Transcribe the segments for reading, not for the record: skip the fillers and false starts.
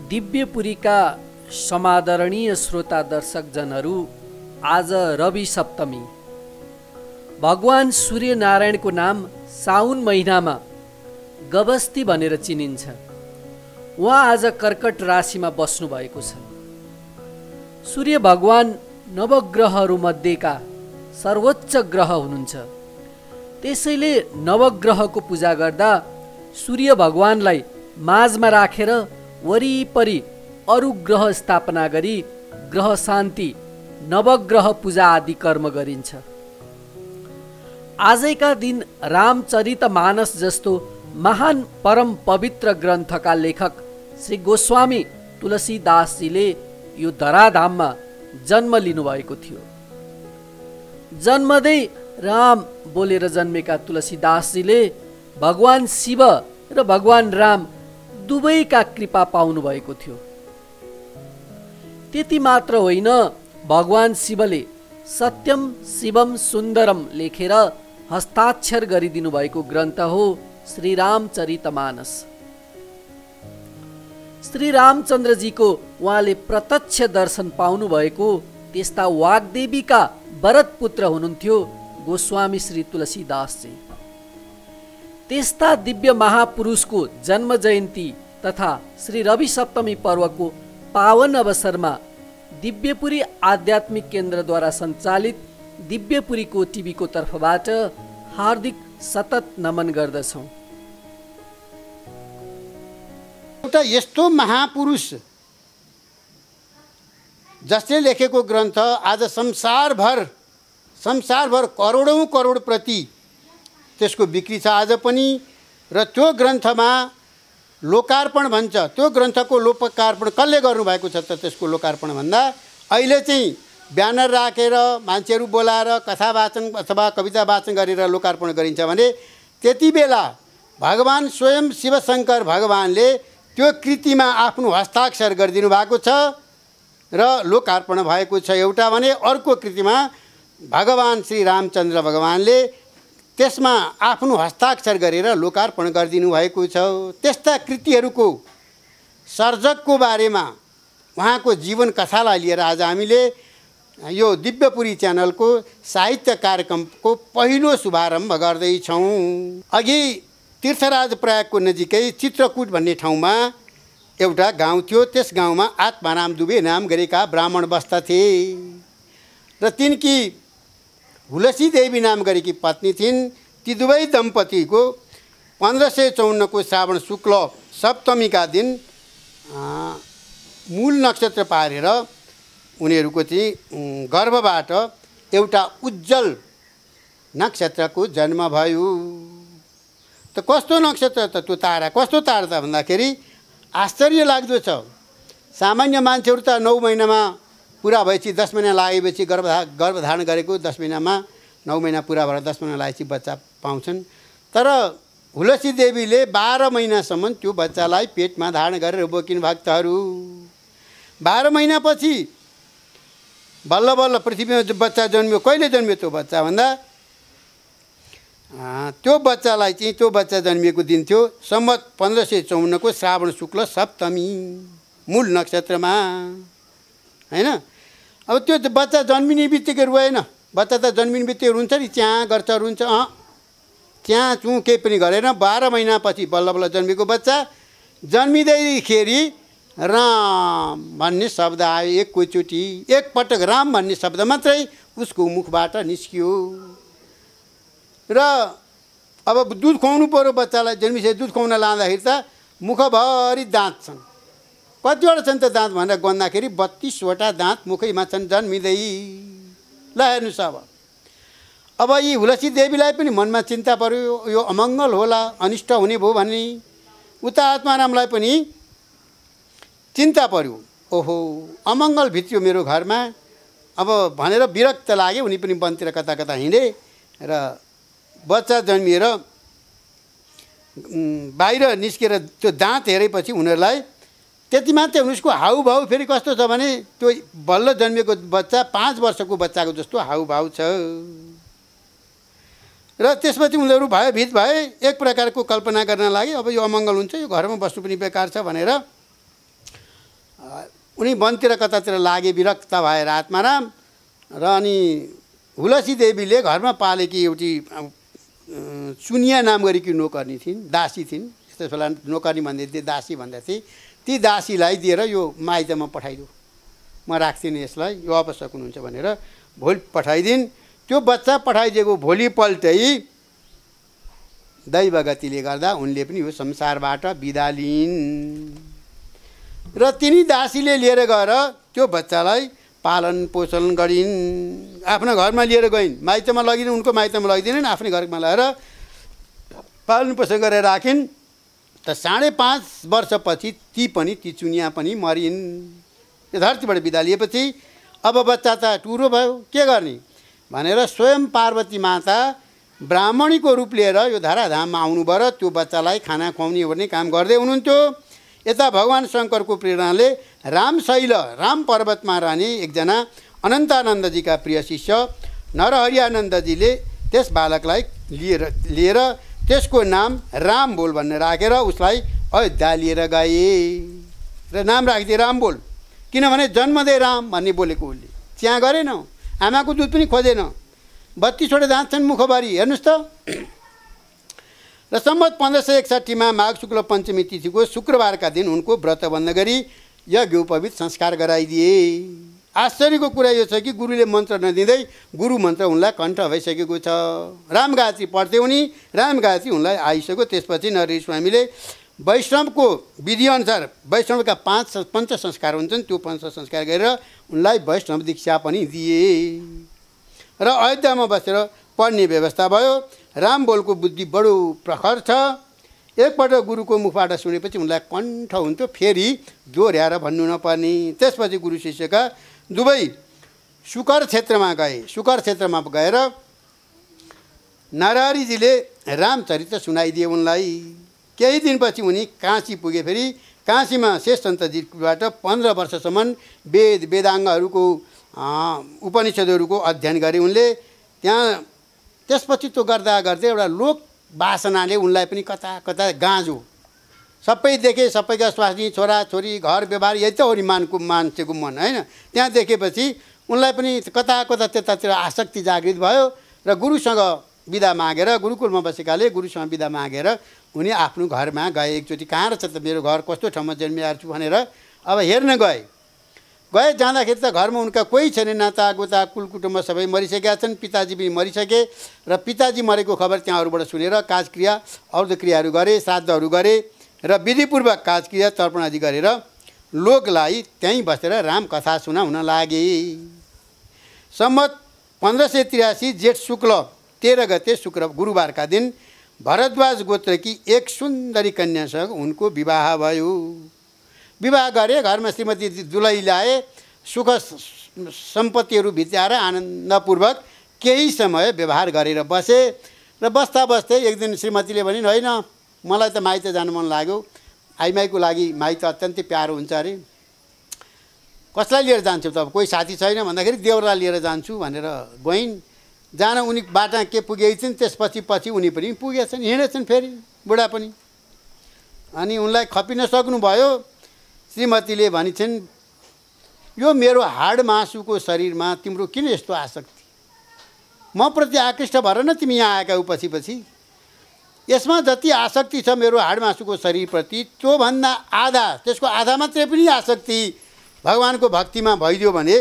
दिव्यपुरीका समादरणीय श्रोता दर्शकजनहरू, आज रवि सप्तमी। भगवान सूर्यनारायणको नाम साउन महिनामा गबस्ती भनेर चिनिन्छ। उहाँ आज कर्कट राशिमा बस्नु भएको छ। सूर्य भगवान नवग्रहहरूमध्येका सर्वोच्च ग्रह हुनुहुन्छ। त्यसैले नवग्रहको पूजा गर्दा सूर्य भगवानलाई माझमा राखेर वरिपरि अरू ग्रह स्थापना गरी ग्रह शान्ति, नवग्रह पूजा आदि कर्म गरिन्छ। आजैका दिन रामचरितमानस जस्तो महान परम पवित्र ग्रन्थका लेखक श्री गोस्वामी तुलसीदासजीले यो धराधाममा जन्म लिनुभएको थियो। जन्मदै राम बोलेर जन्मेका तुलसीदासजीले भगवान शिव र भगवान राम दुवैका कृपा पाउनु भएको थियो। त्यति मात्र होइन, भगवान शिवले सत्यम शिवम सुन्दरम लेखेर हस्ताक्षर गरिदिनु भएको ग्रन्थ हो श्री रामचरितमानस। श्री रामचन्द्रजीको उहाँले प्रत्यक्ष दर्शन पाउनु भएको त्यस्ता वाग्देवीका भरत पुत्र हुनुहुन्थ्यो गोस्वामी श्री तुलसीदासजी। त्यस्ता दिव्य महापुरुषको जन्म जयन्ती तथा श्री रवि सप्तमी पर्वको पावन अवसरमा दिव्यपुरी आध्यात्मिक केन्द्रद्वारा सञ्चालित दिव्यपुरीको टिभीको तर्फबाट हार्दिक सतत नमन गर्दछौँ। एउटा यस्तो महापुरुष जसले लेखेको ग्रन्थ आज संसारभर करोडौं करोड प्रति त्यसको बिक्री छ आज पनि। र त्यो ग्रन्थमा लोकार्पण भन्छ। त्यो ग्रन्थको लोकार्पण कसले गर्नुभएको छ त? त्यसको लोकार्पण भन्दा अहिले चाहिँ ब्यानर राखेर मान्छेहरू बोलाएर कथा वाचन अथवा कविता वाचन गरेर लोकार्पण गरिन्छ भने त्यति बेला भगवान स्वयं शिवशङ्कर भगवानले त्यो कृतिमा आफ्नो हस्ताक्षर गरिदिनु भएको छ र लोकार्पण भएको छ एउटा भने, अर्को कृतिमा भगवान श्री रामचन्द्र भगवानले त्यसमा आफ्नो हस्ताक्षर गरेर लोकार्पण गरिदिनु भएको छ। त्यस्ता कृतिहरूको सर्जकको बारेमा उहाँको जीवन कथालाई लिएर आज हामीले यो दिव्यपुरी च्यानलको साहित्य कार्यक्रमको पहिलो शुभारम्भ गर्दैछौँ। अघि तीर्थराज प्रयागको नजिकै चित्रकूट भन्ने ठाउँमा एउटा गाउँ थियो। त्यस गाउँमा आत्माराम दुबे नाम गरेका ब्राह्मण बस्दथे र तिनकी हुलसी देवी नाम गरेकी पत्नी थिइन्। ती दुवै दम्पतिको 1554 को श्रावण शुक्ल सप्तमीका दिन मूल नक्षत्र पारेर उनीहरूको चाहिँ गर्भबाट एउटा उज्जवल नक्षत्रको जन्म भयो। त कस्तो नक्षत्र त त्यो तारा? कस्तो तारा त भन्दाखेरि आश्चर्य लाग्दो छ। सामान्य मान्छेहरू त 9 महिनामा पुरा भएपछि 10 महिना लागेपछि गर्भधारण गरेको 10 महिनामा 9 महिना पुरा भएर 10 महिना लागेपछि बच्चा पाउँछन्। तर हुलसी देवीले 12 महिनासम्म त्यो बच्चालाई पेटमा धारण गरेर बोकिनु भक्तहरू। 12 महिनापछि बल्ल बल्ल पृथ्वीमा बच्चा जन्मियो। कहिले जन्मियो त्यो बच्चा भन्दा त्यो बच्चालाई चाहिँ त्यो बच्चा जन्मिएको दिन थियो सम्वत 1554 को श्रावण शुक्ल सप्तमी मूल नक्षत्रमा, हैन। अब त्यो बच्चा जन्मिने बित्तिकै रुएन। बच्चा त जन्मिने बित्तिकै रुन्छ नि, च्याँ गर्छ, रुन्छ, च्याँ चुँ केही पनि गरेन। 12 महिनापछि बल्ल बल्ल जन्मेको बच्चा जन्मिँदैखेरि राम भन्ने शब्द आयो एकैचोटि। एकपटक राम भन्ने शब्द मात्रै उसको मुखबाट निस्कियो। र अब दुध खुवाउनु पर्यो बच्चालाई। जन्मिसके दुध खुवाउन लाँदाखेरि त मुखभरि दाँत छन्। कतिवटा छन् त दाँत भनेर गन्दाखेरि 32 वटा दाँत मुखैमा छन् जन्मिँदै। ल हेर्नुहोस्, अब यी हुलसी देवीलाई पनि मनमा चिन्ता पर्यो, यो अमङ्गल होला, अनिष्ट हुने भयो भन्ने। उता आत्मारामलाई पनि चिन्ता पर्यो, ओहो अमङ्गल भित्रियो मेरो घरमा। अब भनेर विरक्त लाग्यो। उनी पनि वनतिर कता कता हिँडे र बच्चा जन्मिएर बाहिर निस्केर त्यो दाँत हेरेपछि उनीहरूलाई त्यति मात्रै उसको हाउभाउ फेरि कस्तो छ भने त्यो बल्ल जन्मेको बच्चा 5 वर्षको बच्चाको जस्तो हाउभाउ छ। र त्यसपछि उनीहरू भयभीत भए। एक प्रकारको कल्पना गर्न लागे, अब यो अमङ्गल हुन्छ, यो घरमा बस्नु पनि बेकार छ भनेर उनी वनतिर कतातिर लागे विरक्त भएर आत्माराम र अनि हुलसी देवीले घरमा पालेकी एउटी चुनिया नाम गरेकी नोकर्नी थिइन्, दासी थिइन्। त्यस बेला नोकर्नी भन्दै थिए, दासी भन्दै थिए। ती दासीलाई दिएर यो माइतमा पठाइदियो, म राख्दिनँ यसलाई, यो आवश्यक हुनुहुन्छ भनेर भोलि पठाइदिन्। त्यो बच्चा पठाइदिएको भोलिपल्टै दैवगतिले गर्दा उनले पनि यो संसारबाट बिदा लिइन् र तिनी दासीले लिएर गएर त्यो बच्चालाई पालन पोषण गरिन्। आफ्नो घरमा लिएर गइन्, माइतमा लगिदिन्, उनको माइतमा लगिदिन्, आफ्नै घरमा लगाएर पालन पोषण गरेर राखिन्। त 5.5 वर्षपछि ती चुनिया पनि मरिन्। यो धरतीबाट बिदा लिएपछि अब बच्चा त टुरो भयो, के गर्ने भनेर स्वयं पार्वती माता ब्राह्मणीको रूप लिएर यो धराधाममा आउनुभयो र त्यो बच्चालाई खाना खुवाउने ओर्ने काम गर्दै हुनुहुन्थ्यो। यता भगवान् शङ्करको प्रेरणाले रामशैल राम पर्वतमा रहने एकजना अनन्तानन्दजीका प्रिय शिष्य नरहरियानन्दजीले त्यस बालकलाई लिएर त्यसको नाम राम बोल भनेर राखेर उसलाई अयोध्या लिएर गए र नाम राखिदिए राम बोल। किनभने जन्मदै राम भन्ने बोलेको उसले त्यहाँ गरेन, आमाको दुध पनि खोजेन, 32वटा दाँत छन् मुखभरि, हेर्नुहोस् त। र सम्वत 1561 मा माघ शुक्ल पञ्चमी तिथिको शुक्रबारका दिन उनको व्रत बन्द गरी यज्ञोपवीत संस्कार गराइदिए। आश्चर्यको कुरा यो छ कि गुरुले मन्त्र नदिँदै गुरु मन्त्र उनलाई कण्ठ भइसकेको छ। रामगायत्री पढ्थे उनी, रामगायत्री उनलाई आइसक्यो। त्यसपछि नरहरि स्वामीले वैष्णवको विधिअनुसार वैष्णवका 5 पञ्च संस्कार हुन्छन्, त्यो पञ्च संस्कार गरेर उनलाई वैष्णव दीक्षा पनि दिए र अयोध्यामा बसेर पढ्ने व्यवस्था भयो। राम बोलको बुद्धि बडो प्रखर छ। एकपल्ट गुरुको मुखबाट सुनेपछि उनलाई कण्ठ हुन्थ्यो, फेरि दोहोऱ्याएर भन्नु नपर्ने। त्यसपछि गुरु शिष्यका दुवै सुकर क्षेत्रमा गए। सुकर क्षेत्रमा गएर नरहरिजीले रामचरित्र सुनाइदिए उनलाई। केही दिनपछि उनी काशी पुगे। फेरि काशीमा शेषन्तजीबाट 15 वर्षसम्म वेद वेदाङ्गहरूको उपनिषदहरूको अध्ययन गरे उनले त्यहाँ। त्यसपछि त्यो गर्दा गर्दै एउटा लोक वासनाले उनलाई पनि कता कता गाँजो, सबै देखे, सबैका स्वास्नी छोराछोरी घर व्यवहार यही त हो नि मान्छेको मन होइन। त्यहाँ देखेपछि उनलाई पनि कता कता त्यतातिर आसक्ति जागृत भयो र गुरुसँग बिदा मागेर, गुरुकुलमा बसेकाले गुरुसँग बिदा मागेर उनी आफ्नो घरमा गए। एकचोटि कहाँ रहेछ त मेरो घर, कस्तो ठाउँमा जन्मिएर छु भनेर अब हेर्न गए। जाँदाखेरि त घरमा उनका कोही छैन, नातागोता कुलकुटुम्ब सबै मरिसकेका छन्, पिताजी पनि मरिसके र पिताजी मरेको खबर त्यहाँहरूबाट सुनेर काजक्रिया औषध क्रियाहरू गरे, श्राद्धहरू गरे र विधिपूर्वक काजक्रिया तर्पण आदि गरेर लोकलाई त्यहीँ बसेर रामकथा सुनाउन लागे। सम्वत 1583 जेठ शुक्ल 13 गते गुरुबारका दिन भरद्वाज गोत्रकी एक सुन्दरी कन्यासँग उनको विवाह भयो। विवाह गरे, घरमा श्रीमती दुलही ल्याए, सुख सम्पत्तिहरू भित्याएर आनन्दपूर्वक केही समय व्यवहार गरेर बसे र बस्दा बस्दै एक दिन श्रीमतीले भनिन्, होइन मलाई त माइत जानु मन लाग्यो, आइमाईको लागि माइत अत्यन्तै प्यारो हुन्छ अरे, कसलाई लिएर जान्छु त, कोही साथी छैन भन्दाखेरि देउरा लिएर जान्छु भनेर गइन्। जान उनी बाटा के पुगेछन्, त्यसपछि उनी पनि पुगेछन्, हिँडेछन् फेरि बुढा पनि। अनि उनलाई खपिन सक्नुभयो। श्रीमतीले भनिन्छन्, यो मेरो हाड मासुको शरीरमा तिम्रो किन यस्तो आसक्ति, म प्रति आकृष्ट भएर न तिमी यहाँ आएका हो पछि। यसमा जति आसक्ति छ मेरो हाड मासुको शरीरप्रति, त्योभन्दा आधा, त्यसको आधा मात्रै पनि आसक्ति भगवानको भक्तिमा भइदियो भने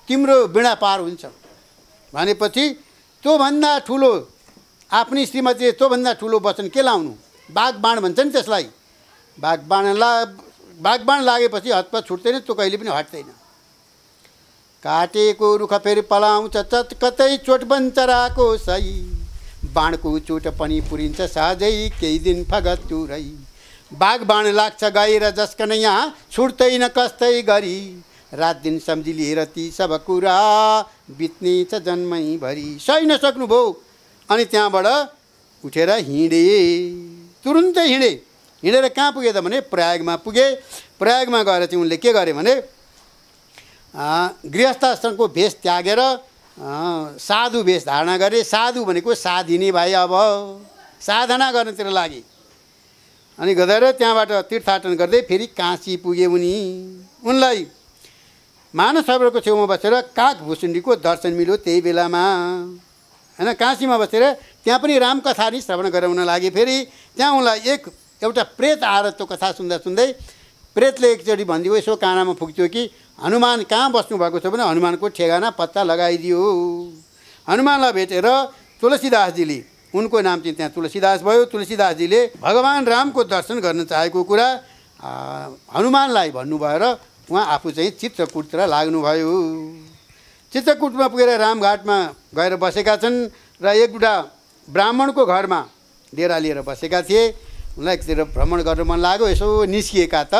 तिम्रो बिडा पार हुन्छ भनेपछि त्योभन्दा ठुलो आफ्नी श्रीमतीले त्योभन्दा ठुलो वचन के लाउनु। बागबाण भन्छ नि त्यसलाई। बागबाण लागेपछि हतपत छुट्दैन, त्यो कहिले पनि हट्दैन। काटेको रुख फेरि पलाउँछ कतै चोट बन्चराको सही, बाणको चोट पनि पुरिन्छ सहजै केही दिन फगत तुरै। बागबाण लाग्छ गएर जसकन यहाँ छुट्दैन कस्तै गरी, रात दिन सम्झी लिएर ती सब कुरा बित्ने छ जन्मैभरि। सही नसक्नुभयो अनि त्यहाँबाट उठेर हिँडे, तुरुन्तै हिँडेर कहाँ पुगे त भने प्रयागमा पुगे। प्रयागमा गएर चाहिँ उनले के गरे भने गृहस्थाश्रमको भेष त्यागेर साधु भेष धारणा गरे। साधु भनेको साधिनी भाइ, अब साधना गर्नतिर लागे। अनि गएर त्यहाँबाट तीर्थाटन गर्दै फेरि काशी पुगे उनी। उनलाई मानस सरोवरको छेउमा बसेर कागभुसुण्डीको दर्शन मिल्यो त्यही बेलामा हैन। काशीमा बसेर त्यहाँ पनि रामकथा नि श्रवण गराउन लागे। फेरि त्यहाँ उनलाई एउटा प्रेत आएर त्यो कथा सुन्दा सुन्दै प्रेतले एकचोटि भनिदियो, यसो कानामा फुक्थ्यो कि हनुमान कहाँ बस्नुभएको छ भने हनुमानको ठेगाना पत्ता लगाइदियो। हनुमानलाई भेटेर तुलसीदासजीले, उनको नाम चाहिँ त्यहाँ तुलसीदास भयो, तुलसीदासजीले भगवान रामको दर्शन गर्न चाहेको कुरा हनुमानलाई भन्नुभयो र उहाँ आफू चाहिँ चित्रकूटतिर लाग्नुभयो। चित्रकूटमा पुगेर रामघाटमा गएर बसेका छन् र एउटा ब्राह्मणको घरमा डेरा लिएर बसेका थिए। उनलाई एकतिर भ्रमण गर्न मन लाग्यो, यसो निस्किएका त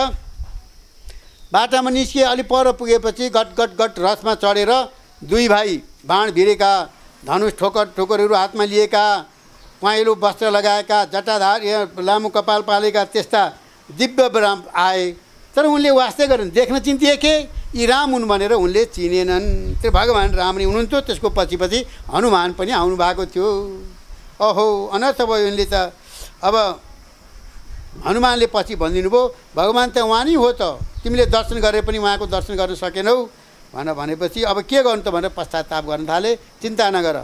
बाटामा निस्किए। अलि पर पुगेपछि गट गट गट रथमा चढेर दुई भाइ बाण भिरेका, धनुष ठोकरहरू हातमा लिएका, पहेँलो वस्त्र लगाएका, जटाधार लामो कपाल पालेका त्यस्ता दिव्य राम आए। तर उनले वास्ते गरेन, देख्न चिन्तिए के यी राम हुन् भनेर उनले चिनेनन्। त्यो भगवान् राम नै हुनुहुन्थ्यो। त्यसको पछि पछि हनुमान पनि आउनु भएको थियो। ओहो अनर्थ भयो। उनले त अब हनुमानले पछि भनिदिनु भयो, भगवान् त उहाँ नै हो त, तिमीले दर्शन गरे पनि उहाँको दर्शन गर्न सकेनौ भनेपछि अब के गर्नु त भनेर पश्चाताप गर्न थाले। चिन्ता नगर,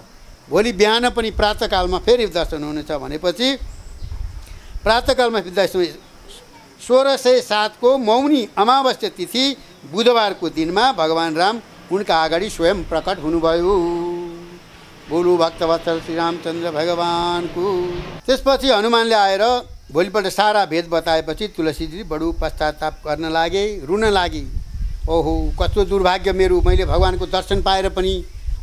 भोलि बिहान पनि प्रातःकालमा फेरि दर्शन हुनेछ भनेपछि प्रातःकालमा 1607 को मौनी अमावस्या तिथि बुधबारको दिनमा भगवान् राम उनका अगाडि स्वयं प्रकट हुनुभयो। बोलु भक्तवत्सल श्री रामचन्द्र भगवानको। त्यसपछि हनुमानले आएर भोलिपल्ट सारा भेद बताएपछि तुलसीजी बडो पश्चाताप गर्न लागे, रुन लागे। ओहो कस्तो दुर्भाग्य मेरो, मैले भगवानको दर्शन पाएर पनि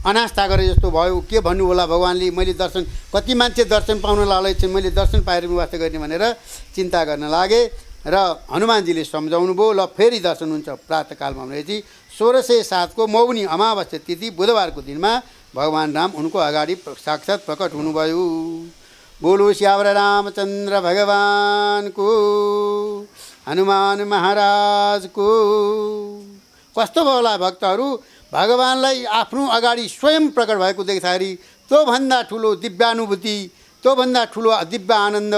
अनास्था गरे जस्तो भयो। के भन्नु होला भगवानले, मैले दर्शन, कति मान्छे दर्शन पाउन लालच छन्, मैले दर्शन पाएर वास्ता गर्ने भनेर चिन्ता गर्न लागे। र हनुमानजीले सम्झाउनु भयो, ल फेरि दर्शन हुन्छ प्रातःकालमा भनेपछि 1607 को मौनी अमावस्या तिथि बुधबारको दिनमा भगवान् राम उनको अगाडि साक्षात् प्रकट हुनुभयो। बोलो श्यावर रामचन्द्र भगवानको, हनुमान महाराजको। कस्तो भयो होला भक्तहरू, भगवानलाई आफ्नो अगाडि स्वयं प्रकट भएको देख्दाखेरि त्योभन्दा ठुलो दिव्यानुभूति, त्योभन्दा ठुलो दिव्य आनन्द,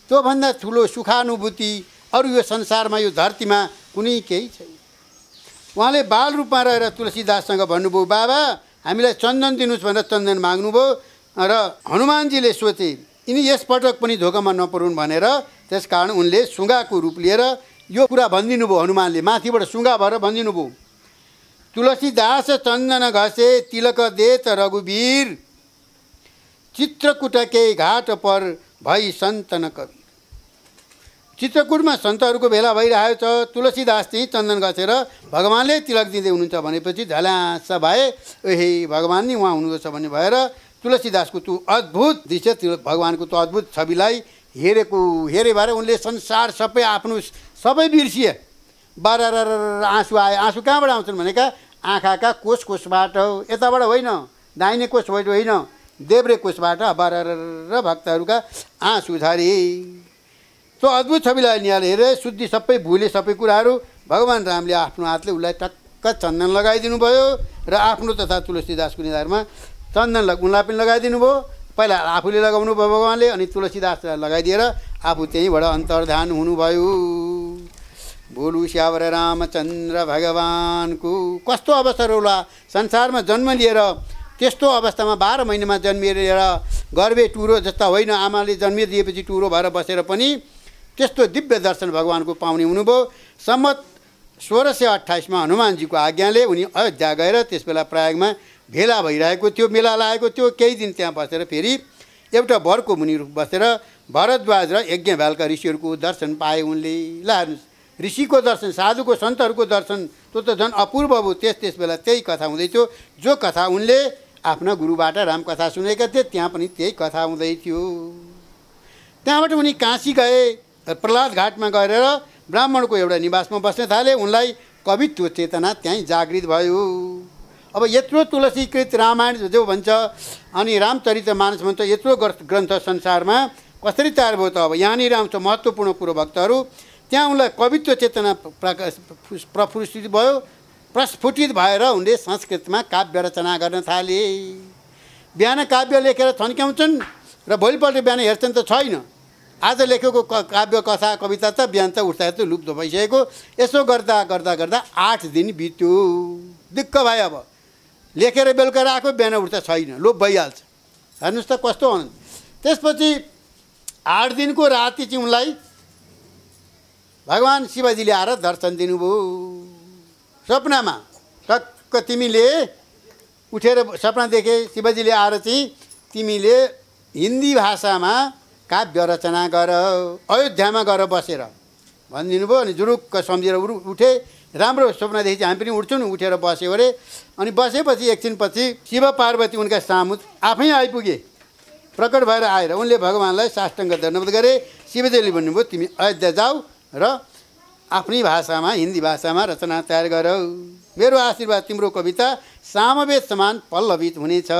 त्योभन्दा ठुलो सुखानुभूति अरू यो संसारमा यो धरतीमा कुनै केही छैन। उहाँले बाल रूपमा रहेर तुलसीदाससँग भन्नुभयो, बाबा हामीलाई चन्दन दिनुहोस् भनेर चन्दन माग्नुभयो। र हनुमानजीले सोचे यिनी यसपटक पनि धोकामा नपरुन् भनेर, त्यसकारण उनले सुगाको रूप लिएर यो कुरा भनिदिनु भयो। हनुमानले माथिबाट सुगा भएर भनिदिनु भयो, तुलसीदास चन्दन घसे तिलक देत रघुवीर, चित्रकूटकै घाट पर भई सन्तन कवि। चित्रकूटमा सन्तहरूको भेला भइरहेको छ, तुलसीदास चाहिँ चन्दन घसेर भगवानले तिलक दिँदै हुनुहुन्छ भनेपछि झल्यास भए, ओहे भगवान् नै उहाँ हुनुहुन्छ भन्ने भएर तुलसीदासको त्यो अद्भुत दृश्य, भगवानको त्यो अद्भुत छविलाई हेरे भएर उनले संसार सबै आफ्नो सबै बिर्सिए। बार आँसु आए। आँसु कहाँबाट आउँछन् भनेका आँखाका कोषबाट हो, यताबाट होइन, दाहिने कोषबाट होइन, देब्रे कोषबाट बार भक्तहरूका आँसु झरे। त्यो अद्भुत छविलाई निहालेर शुद्धि सबै भुले सबै कुराहरू भगवान् रामले आफ्नो हातले उसलाई टक्क चन्दन लगाइदिनु भयो र आफ्नो तथा तुलसीदासको निधारमा चन्दन उनलाई पनि लगाइदिनु भयो। पहिला आफूले लगाउनु भयो भगवानले, अनि तुलसीदासलाई लगाइदिएर आफू त्यहीँबाट अन्तर्धान हुनुभयो। बोलु श्यावर रामचन्द्र भगवानको। कस्तो अवसर होला, संसारमा जन्म लिएर त्यस्तो अवस्थामा 12 महिनामा जन्मिएर गर्भे टुरो जस्ता होइन, आमाले जन्मिदिएपछि टुरो भएर बसेर पनि त्यस्तो दिव्य दर्शन भगवानको पाउने हुनुभयो। सम्मत 1628 हनुमानजीको आज्ञाले उनी अयोध्या गएर त्यसबेला प्रयागमा भेला भइरहेको थियो, मेला लागेको थियो। केही दिन त्यहाँ बसेर फेरि एउटा वरको मुनि बसेर भरद्वाज र यज्ञभालका ऋषिहरूको दर्शन पाए उनले। ल हेर्नुहोस्, ऋषिको दर्शन, साधुको सन्तहरूको दर्शन, त्यो त झन् अपूर्व भयो। त्यसबेला त्यही कथा हुँदै थियो, जो कथा उनले आफ्ना गुरुबाट रामकथा सुनेका थिए, त्यहाँ पनि त्यही कथा हुँदै थियो। त्यहाँबाट उनी काशी गए, प्रहलाद घाटमा गएर ब्राह्मणको एउटा निवासमा बस्न थाले। उनलाई कवित्व चेतना त्यहीँ जागृत भयो। अब यत्रो तुलसीकृत रामायण जो भन्छ अनि रामचरितमानस भन्छ, यत्रो ग्रन्थ संसारमा कसरी तयार भयो त। अब यहाँनिर आउँछ महत्त्वपूर्ण कुरो भक्तहरू, त्यहाँ उनलाई कवित्व चेतना प्रफुल्लित भयो, प्रस्फुटित भएर उनले संस्कृतमा काव्य रचना गर्न थाले। बिहान काव्य लेखेर थन्क्याउँछन् र भोलिपल्ट बिहान हेर्छन् त छैन। आज लेखेको काव्य कथा कविता त बिहान त उठ्दा त लुप्त भइसकेको। यसो गर्दा 8 दिन बित्यो। दिक्क भयो। अब लेखेर बेलुका राख्यो, बिहान उठ्दा छैन, लोप भइहाल्छ। हेर्नुहोस् त कस्तो हुनु। त्यसपछि 8 दिनको राति चाहिँ उनलाई भगवान् शिवजीले आएर दर्शन दिनुभयो सपनामा। टक्क तिमीले उठेर सपना देखे शिवजीले आएर चाहिँ तिमीले हिन्दी भाषामा काव्य रचना गर, अयोध्यामा गएर बसेर भनिदिनु भयो। अनि जुरुक्क सम्झेर उठे। राम्रो सपना देखेपछि हामी पनि उठ्छौँ, उठेर बस्यो अरे। अनि बसेपछि एकछिनपछि शिव पार्वती उनका सामु आफै आइपुगे, प्रकट भएर आएर उनले भगवान्लाई साष्टाङ्ग दण्डवत गरे। शिवजीले भन्नुभयो तिमी अयोध्या जाऊ र आफ्नै भाषामा हिन्दी भाषामा रचना तयार गर, मेरो आशीर्वाद तिम्रो कविता सामवेद समान पल्लवित हुनेछ।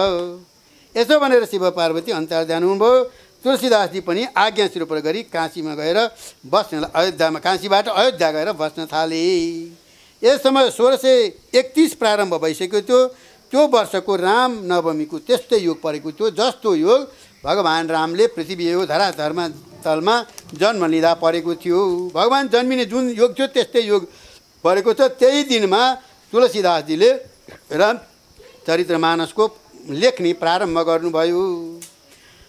यसो भनेर शिव पार्वती अन्तर्ध्यान हुनुभयो। तुलसीदासजी पनि आज्ञा सिरोपर गरी काशीमा गएर बस्न, अयोध्यामा काशीबाट अयोध्या गएर बस्न थाले। यस समय 1631 प्रारम्भ भइसक्यो थियो। त्यो वर्षको राम नवमीको त्यस्तै योग परेको थियो जस्तो योग भगवान् रामले पृथ्वी यो धराधरमा तलमा जन्म लिँदा परेको थियो। भगवान् जन्मिने जुन योग थियो त्यस्तै योग परेको छ। त्यही दिनमा तुलसीदासजीले रामचरितमानसको लेख्ने प्रारम्भ गर्नुभयो।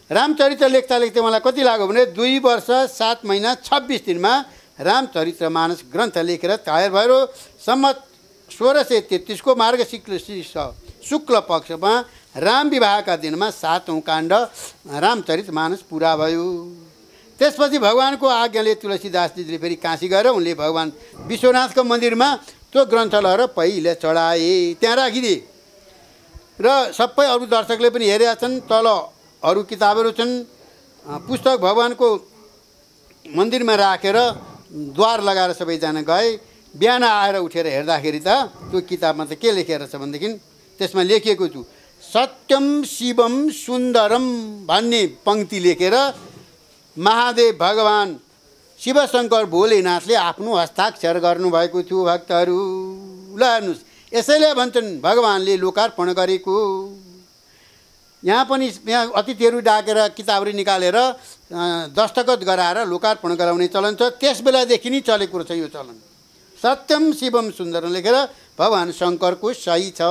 रामचरित्र लेख्दा लेख्दै मलाई कति लाग्यो भने 2 वर्ष 7 महिना 26 दिनमा रामचरितमानस ग्रन्थ लेखेर तयार भयो। सम्मत 1633 को मार्गशीर्ष शुक्ल पक्षमा राम विवाहका दिनमा 7औं काण्ड रामचरितमानस पुरा भयो। त्यसपछि भगवानको आज्ञाले तुलसीदासजीले फेरि काशी गएर उनले भगवान विश्वनाथको मन्दिरमा त्यो ग्रन्थ लगेर पहिले चढाए, त्यहाँ राखिदिए। र सबै अरू दर्शकले पनि हेरेका छन्। तल अरू किताबहरू छन्। पुस्तक भगवानको मन्दिरमा राखेर द्वार लगाएर सबैजना गए। बिहान आएर उठेर हेर्दाखेरि त त्यो किताबमा त के लेखेर छ भनेदेखि त्यसमा लेखिएको छु सत्यम शिवम सुन्दरम भन्ने पङ्क्ति लेखेर महादेव भगवान शिवशङ्कर भोलेनाथले आफ्नो हस्ताक्षर गर्नुभएको थियो। भक्तहरू ल हेर्नुहोस्, यसैले भन्छन् भगवानले लोकार्पण गरेको। यहाँ पनि यहाँ अतिथिहरू डाकेर किताबहरू निकालेर दस्तखत गराएर लोकार्पण गराउने चलन छ। त्यस बेलादेखि नै चलेको रहेछ यो चलन। सत्यम शिवम सुन्दरम लेखेर भगवान् शङ्करको सही छ।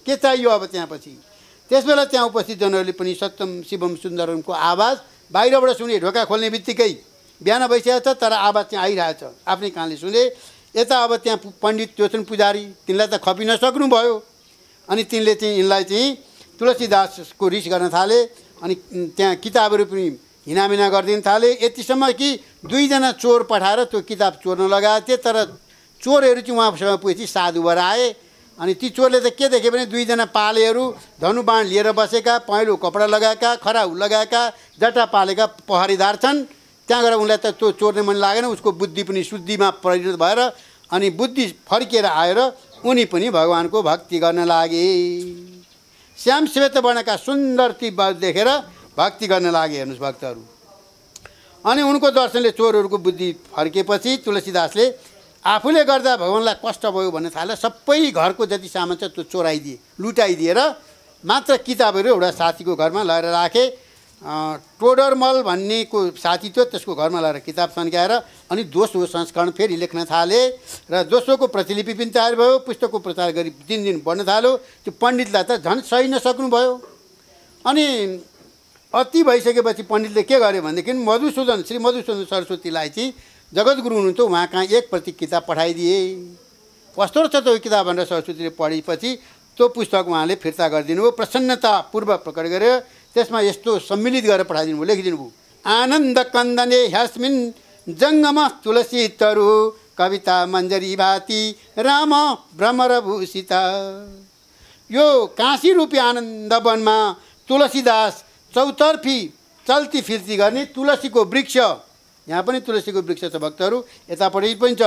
के चाहियो अब त्यहाँपछि? त्यस बेला त्यहाँ उपस्थित जनहरूले पनि सत्यम शिवम सुन्दरमको आवाज बाहिरबाट सुने। ढोका खोल्ने बित्तिकै बिहान भइसकेको छ तर आवाज चाहिँ आइरहेछ, आफ्नै कानले सुने। यता अब त्यहाँ पण्डित जो छन् पुजारी, तिनलाई त खपिन सक्नुभयो। अनि तिनले चाहिँ यिनलाई चाहिँ तुलसीदासको रिस गर्न थाले। अनि त्यहाँ किताबहरू पनि हिनामिना गरिदिन थाले। यतिसम्म कि 2 जना चोर पठाएर त्यो किताब चोर्न लगाएको थिए। तर चोरहरू चाहिँ उहाँसँग पुगेपछि साधु भएर आए। अनि ती चोरले त के देखे भने 2 जना पालेहरू धनुबाण लिएर बसेका, पहेँलो कपडा लगाएका, खराउ लगाएका, जटा पालेका पहरेदार छन्। त्यहाँ गएर उनलाई त त्यो चोर्ने मन लागेन। उसको बुद्धि पनि शुद्धिमा परिणत भएर अनि बुद्धि फर्किएर आएर उनी पनि भगवानको भक्ति गर्न लागे। श्याम श्वेत वर्णका सुन्दर तिब्बत देखेर भक्ति गर्न लागे। हेर्नुहोस् भक्तहरू। अनि उनको दर्शनले चोरहरूको बुद्धि फर्केपछि तुलसीदासले आफूले गर्दा भगवानलाई कष्ट भयो भन्ने थाले। सबै घरको जति सामान छ त्यो चोराइदिए, लुटाइदिएर मात्र किताबहरू एउटा साथीको घरमा लगेर राखे। टोडरमल भन्नेको साथी थियो, त्यसको घरमा लगेर किताब सन्क्याएर अनि दोस्रो संस्करण फेरि लेख्न थाले। र दोस्रोको प्रतिलिपि पनि तयार भयो। पुस्तकको प्रचार गरी दिन बढ्न थाल्यो। त्यो पण्डितलाई त झन् सही नसक्नुभयो। अनि अति भइसकेपछि पण्डितले के गर्यो भनेदेखि श्री मधुसूदन सरस्वतीलाई चाहिँ जगद्गुरु हुनुहुन्थ्यो, उहाँ कहाँ 1 प्रति किताब पठाइदिए। कस्तो छ त्यो किताब भनेर सरस्वतीले पढेपछि त्यो पुस्तक उहाँले फिर्ता गरिदिनु भयो। प्रसन्नतापूर्वक प्रकट गरेर त्यसमा यस्तो सम्मिलित गरेर पठाइदिनु भयो, लेखिदिनु भयो। आनन्द कन्दने ह्यस्मिन् जङ्गम तुलसी तरु कविता मञ्जरी भाती राम भ्रमरभूषिता। यो काशी रूपी आनन्द वनमा तुलसीदास चौतर्फी चल्ती फिर्ती गर्ने तुलसीको वृक्ष, यहाँ पनि तुलसीको वृक्ष छ भक्तहरू, यतापट्टि पनि छ।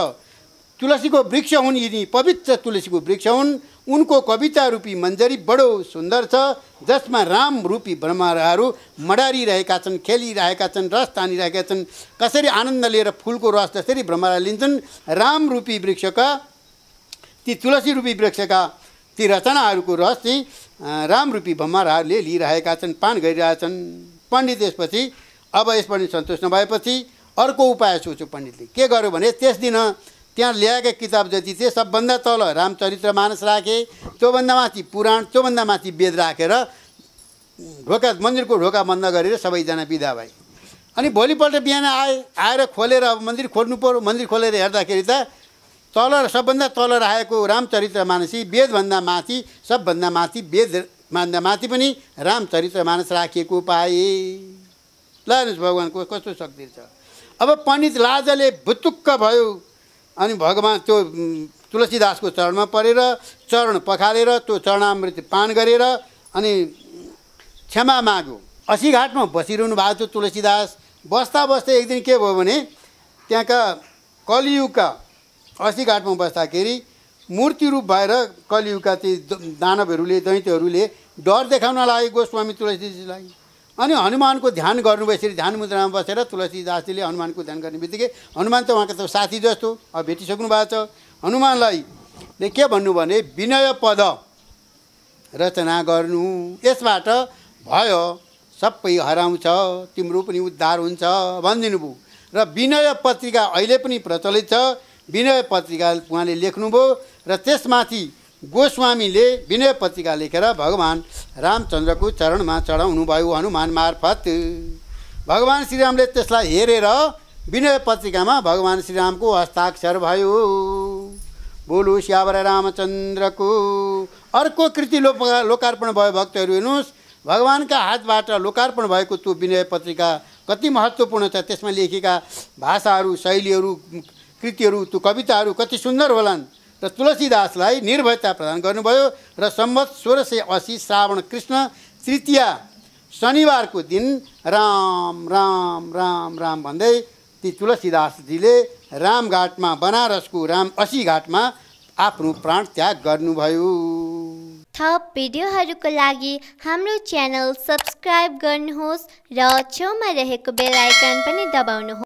तुलसीको वृक्ष हुन्, यिनी पवित्र तुलसीको वृक्ष हुन्। उनको कविता रूपी मञ्जरी बडो सुन्दर छ, जसमा राम रूपी भ्रमरहरू मडारिरहेका छन्, खेलिरहेका छन्, रस तानिरहेका छन्। कसरी आनन्द लिएर फुलको रस जसरी भ्रमरा लिन्छन्, राम रूपी वृक्षका ती तुलसी रूपी वृक्षका ती रचनाहरूको रस चाहिँ राम रूपी भ्रमरहरूले लिइरहेका छन्, पान गरिरहेछन्। पण्डित यसपछि अब यसपछि सन्तुष्ट नभएपछि अर्को उपाय सोच्यो पण्डितले। के गर्यो भने त्यस दिन त्यहाँ ल्याएका किताब जति थिए सबभन्दा तल रामचरितमानस राखे, त्योभन्दा माथि पुराण, त्योभन्दा माथि वेद राखेर ढोका मन्दिरको ढोका बन्द गरेर सबैजना बिदा भए। अनि भोलिपल्ट बिहान आएर खोलेर अब मन्दिर खोल्नु पर्यो। मन्दिर खोलेर हेर्दाखेरि त तल सबभन्दा तल राखेको रामचरितमानस वेदभन्दा माथि, सबभन्दा माथि वेदभन्दा माथि पनि रामचरितमानस राखिएको पाए। ल हेर्नुहोस् भगवान्को कस्तो शक्ति छ। अब पण्डित लाजले भुतुक्क भयो अनि भगवान् त्यो तुलसीदासको चरणमा परेर चरण पखालेर त्यो चरणामृत पान गरेर अनि क्षमा माग्यो। 80 घाटमा बसिरहनु भएको थियो तुलसीदास। बस्दा बस्दै एक दिन के भयो भने त्यहाँका कलियुगका 80 घाटमा बस्दाखेरि मूर्ति रूप भएर कलियुगका ती दानवहरूले दैत्यहरूले डर देखाउन लागे गोस्वामी तुलसीजीलाई। अनि हनुमानको ध्यान गर्नुभयो। यसरी ध्यान मुद्रामा बसेर तुलसीदासजीले हनुमानको ध्यान गर्ने बित्तिकै हनुमान त उहाँको त साथी जस्तो अब भेटिसक्नु भएको छ। हनुमानलाई के भन्नु भने विनय पद रचना गर्नु, यसबाट भयो सबै हराउँछ, तिम्रो पनि उद्धार हुन्छ भनिदिनु भयो। र विनय पत्रिका अहिले पनि प्रचलित छ। विनय पत्रिका उहाँले लेख्नुभयो र त्यसमाथि गोस्वामीले विनय पत्रिका लेखेर भगवान् रामचन्द्रको चरणमा चढाउनु भयो हनुमान मार्फत। भगवान् श्रीरामले त्यसलाई हेरेर विनय पत्रिकामा भगवान् श्रीरामको हस्ताक्षर भयो। बोलो श्यावर रामचन्द्रको। अर्को कृति लोकार्पण भयो। भक्तहरू हेर्नुहोस्, भगवान्का हातबाट लोकार्पण भएको त्यो विनय पत्रिका कति महत्त्वपूर्ण छ। त्यसमा लेखेका भाषाहरू, शैलीहरू, कृतिहरू, त्यो कविताहरू कति सुन्दर होलान्। र तुलसीदासलाई निर्भयता प्रदान गर्नुभयो। र सम्वत 1680 श्रावण कृष्ण तृतीया शनिबारको दिन राम राम राम राम भन्दै ती तुलसीदासजीले रामघाटमा, बनारसको राम 80 घाटमा आफ्नो प्राण त्याग गर्नुभयो। थप भिडियोहरूको लागि हाम्रो च्यानल सब्स्क्राइब गर्नुहोस् र छेउमा रहेको बेल आइकन पनि दबाउनुहोस्।